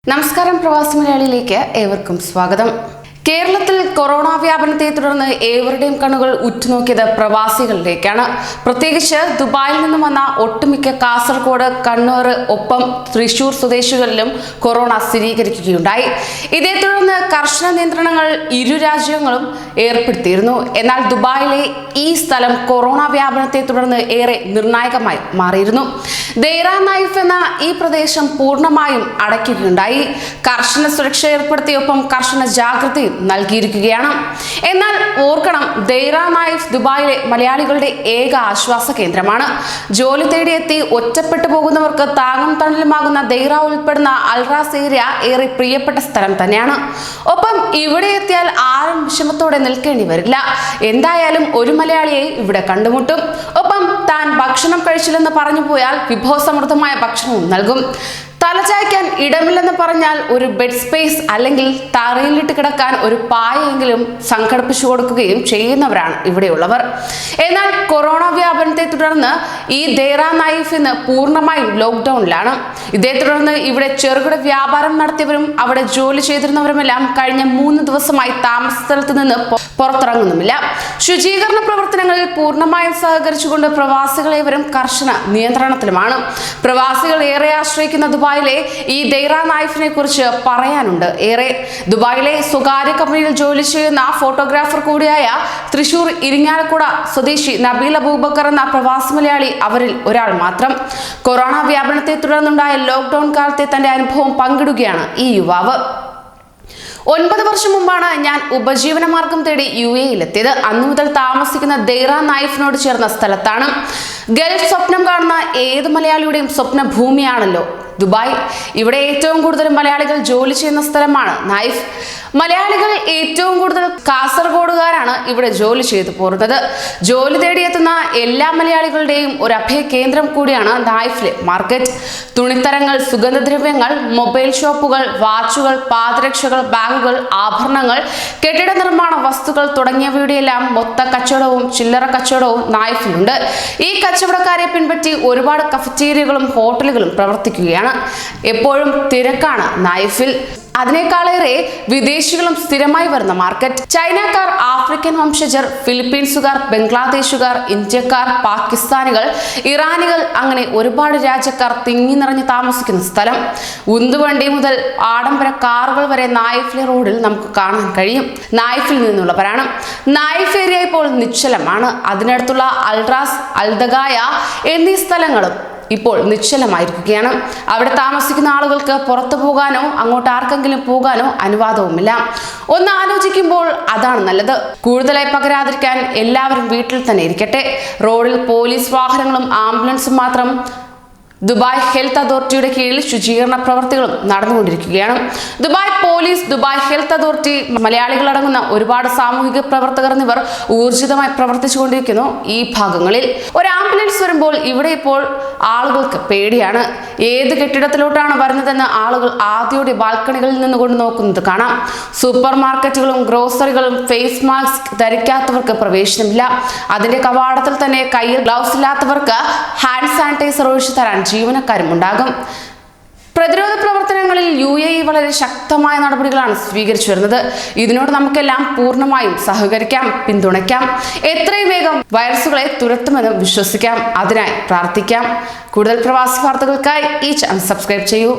നമസ്കാരം പ്രവാസി മലയാളിയിലേക്ക് ഏവർക്കും സ്വാഗതം. കേരളത്തിൽ കൊറോണ വ്യാപനത്തെ തുടർന്ന് ഏവരുടെയും കണ്ണുകൾ ഉറ്റുനോക്കിയത് പ്രവാസികളിലേക്കാണ്. പ്രത്യേകിച്ച് ദുബായിൽ നിന്നും വന്ന ഒട്ടുമിക്ക കാസർഗോഡ്, കണ്ണൂർ, ഒപ്പം തൃശൂർ സ്വദേശികളിലും കൊറോണ സ്ഥിരീകരിക്കുകയുണ്ടായി. ഇതേ തുടർന്ന് കർശന നിയന്ത്രണങ്ങൾ ഇരു രാജ്യങ്ങളും ഏർപ്പെടുത്തിയിരുന്നു. എന്നാൽ ദുബായിലെ ഈ സ്ഥലം കൊറോണ വ്യാപനത്തെ തുടർന്ന് ഏറെ നിർണായകമായി മാറിയിരുന്നു. ദൈറ നൈഫ് എന്ന ഈ പ്രദേശം പൂർണ്ണമായും അടയ്ക്കുകയുണ്ടായി. കർശന സുരക്ഷ ഏർപ്പെടുത്തിയൊപ്പം കർശന ജാഗ്രതയും നൽകിയിരിക്കുകയാണ്. എന്നാൽ ഓർക്കണം, ദൈറ നൈഫ് ദുബായിലെ മലയാളികളുടെ ഏക ആശ്വാസ കേന്ദ്രമാണ്. ജോലി തേടിയെത്തി ഒറ്റപ്പെട്ടു പോകുന്നവർക്ക് താങ്ങും തണലുമാകുന്ന ദൈറ ഉൾപ്പെടുന്ന അൽറാസ് ഏരിയ ഏറെ പ്രിയപ്പെട്ട സ്ഥലം തന്നെയാണ്. ഒപ്പം ഇവിടെ എത്തിയാൽ ആരും വിഷമത്തോടെ നിൽക്കേണ്ടി വരില്ല. എന്തായാലും ഒരു മലയാളിയെ ഇവിടെ കണ്ടുമുട്ടും. ഒപ്പം താൻ ഭക്ഷണം കഴിച്ചില്ലെന്ന് പറഞ്ഞു പോയാൽ വിഭവസമൃദ്ധമായ ഭക്ഷണവും നൽകും. തലചായ്ക്കാൻ ഇടമില്ലെന്ന് പറഞ്ഞാൽ ഒരു ബെഡ് സ്പേസ് അല്ലെങ്കിൽ തറയിലിട്ട് കിടക്കാൻ ഒരു പായെങ്കിലും സംഘടിപ്പിച്ചു കൊടുക്കുകയും ചെയ്യുന്നവരാണ് ഇവിടെയുള്ളവർ. എന്നാൽ കൊറോണ വ്യാപനത്തെ തുടർന്ന് ഈ ദൈറ നൈഫ് ഇന്ന് പൂർണ്ണമായും ലോക്ക്ഡൌണിലാണ്. ഇതേ തുടർന്ന് ഇവിടെ ചെറുകിട വ്യാപാരം നടത്തിയവരും അവിടെ ജോലി ചെയ്തിരുന്നവരുമെല്ലാം കഴിഞ്ഞ 3 ദിവസമായി താമസ സ്ഥലത്ത് നിന്ന് പുറത്തിറങ്ങുന്നുമില്ല. ശുചീകരണ പ്രവർത്തനങ്ങളിൽ പൂർണ്ണമായും സഹകരിച്ചുകൊണ്ട് പ്രവാസികളേവരും കർശന നിയന്ത്രണത്തിലുമാണ്. പ്രവാസികൾ ഏറെ ആശ്രയിക്കുന്ന ദുബായിലെ ഈ ദൈറ നൈഫിനെ കുറിച്ച് പറയാനുണ്ട് ഏറെ. ദുബായിലെ സ്വകാര്യ കമ്പനിയിൽ ജോലി ചെയ്യുന്ന ഫോട്ടോഗ്രാഫർ കൂടിയായ തൃശൂർ ഇരിങ്ങാലക്കുട സ്വദേശി നബീൽ അബൂബക്കർ എന്ന പ്രവാസി മലയാളി അവരിൽ ഒരാൾ മാത്രം. കൊറോണ വ്യാപനത്തെ തുടർന്നുണ്ടായ ലോക്ക്ഡൌൺ കാലത്തെ തന്റെ അനുഭവം പങ്കിടുകയാണ് ഈ യുവാവ്. 9 വർഷം മുമ്പാണ് ഞാൻ ഉപജീവനമാർഗം തേടി UAE-യിലെത്തിയത്. അന്നു മുതൽ താമസിക്കുന്ന ദൈറ നൈഫിനോട് ചേർന്ന സ്ഥലത്താണ്. ഗൾഫ് സ്വപ്നം കാണുന്ന ഏത് മലയാളിയുടെയും സ്വപ്ന ഭൂമിയാണല്ലോ ദുബായ്. ഇവിടെ ഏറ്റവും കൂടുതൽ മലയാളികൾ ജോലി ചെയ്യുന്ന സ്ഥലമാണ് നൈഫ്. മലയാളികൾ ഏറ്റവും കൂടുതൽ കാസർഗോഡുകാരാണ് ഇവിടെ ജോലി ചെയ്തു പോരുന്നത്. ജോലി തേടിയെത്തുന്ന എല്ലാ മലയാളികളുടെയും ഒരു അഭയ കേന്ദ്രം കൂടിയാണ് നൈഫിലെ മാർക്കറ്റ്. തുണിത്തരങ്ങൾ, സുഗന്ധദ്രവ്യങ്ങൾ, മൊബൈൽ ഷോപ്പുകൾ, വാച്ചുകൾ, പാദരക്ഷകൾ, ബാഗുകൾ, ആഭരണങ്ങൾ, കെട്ടിട നിർമ്മാണ വസ്തുക്കൾ തുടങ്ങിയവയുടെയെല്ലാം മൊത്ത കച്ചവടവും ചില്ലറ കച്ചവടവും നൈഫിലുണ്ട്. ഈ കച്ചവടക്കാരെ പിൻപറ്റി ഒരുപാട് കഫറ്റീരിയകളും ഹോട്ടലുകളും പ്രവർത്തിക്കുകയാണ്. എപ്പോഴും തിരക്കാണ് നൈഫിൽ. അതിനേക്കാളേറെ വിദേശികളും സ്ഥിരമായി വരുന്ന മാർക്കറ്റ്. ചൈനക്കാർ, ആഫ്രിക്കൻ വംശജർ, ഫിലിപ്പീൻസുകാർ, ബംഗ്ലാദേശുകാർ, ഇന്ത്യക്കാർ, പാകിസ്ഥാനികൾ, ഇറാനികൾ, അങ്ങനെ ഒരുപാട് രാജ്യക്കാർ തിങ്ങി നിറഞ്ഞു താമസിക്കുന്ന സ്ഥലം. ഉന്തുവണ്ടി മുതൽ ആഡംബര കാറുകൾ വരെ നൈഫിലെ റോഡിൽ നമുക്ക് കാണാൻ കഴിയും. നൈഫിൽ നിന്നുള്ളവരാണ്. നൈഫ് ഏരിയ ഇപ്പോൾ നിശ്ചലമാണ്. അതിനടുത്തുള്ള അൽറാസ്, അൽദഗായ എന്നീ സ്ഥലങ്ങളും ഇപ്പോൾ നിശ്ചലമായിരിക്കുകയാണ്. അവിടെ താമസിക്കുന്ന ആളുകൾക്ക് പുറത്തു പോകാനോ അങ്ങോട്ട് ആർക്കെങ്കിലും പോകാനോ അനുവാദവുമില്ല. ഒന്ന് ആലോചിക്കുമ്പോൾ അതാണ് നല്ലത്. കൂടുതലായി പകരാതിരിക്കാൻ എല്ലാവരും വീട്ടിൽ തന്നെ ഇരിക്കട്ടെ. റോഡിൽ പോലീസ് വാഹനങ്ങളും ആംബുലൻസും മാത്രം. ദുബായ് ഹെൽത്ത് അതോറിറ്റിയുടെ കീഴിൽ ശുചീകരണ പ്രവർത്തികളും നടന്നുകൊണ്ടിരിക്കുകയാണ്. Dubai police, Dubai health authority, മലയാളികളടങ്ങുന്ന ഒരുപാട് സാമൂഹിക പ്രവർത്തകർ എന്നിവർ ഊർജിതമായി പ്രവർത്തിച്ചുകൊണ്ടിരിക്കുന്നു ഈ ഭാഗങ്ങളിൽ. ഒരു ആംബുലൻസ് വരുമ്പോൾ ഇവിടെ ഇപ്പോൾ ആളുകൾക്ക് പേടിയാണ്. ഏത് കെട്ടിടത്തിലോട്ടാണ് വരുന്നതെന്ന് ആളുകൾ ആദ്യയുടെ ബാൽക്കണികളിൽ നിന്നുകൊണ്ട് നോക്കുന്നത് കാണാം. സൂപ്പർ മാർക്കറ്റുകളും ഗ്രോസറികളും ഫേസ് മാസ്ക് ധരിക്കാത്തവർക്ക് പ്രവേശനമില്ല. അതിന്റെ കവാടത്തിൽ തന്നെ കയ്യിൽ ഗ്ലൗസ് ഇല്ലാത്തവർക്ക് ഹാൻഡ് സാനിറ്റൈസർ ഒഴിച്ചു തരാൻ ജീവനക്കാരും ഉണ്ടാകും. പ്രതിരോധ പ്രവർത്തനങ്ങളിൽ UAE വളരെ ശക്തമായ നടപടികളാണ് സ്വീകരിച്ചു വരുന്നത്. ഇതിനോട് നമുക്കെല്ലാം പൂർണ്ണമായും സഹകരിക്കാം, പിന്തുണയ്ക്കാം. എത്രയും വേഗം വൈറസുകളെ തുരത്തുമെന്ന് വിശ്വസിക്കാം. അതിനായി പ്രാർത്ഥിക്കാം. കൂടുതൽ പ്രവാസി വാർത്തകൾക്കായി ഈ ചാനൽ സബ്സ്ക്രൈബ് ചെയ്യൂ.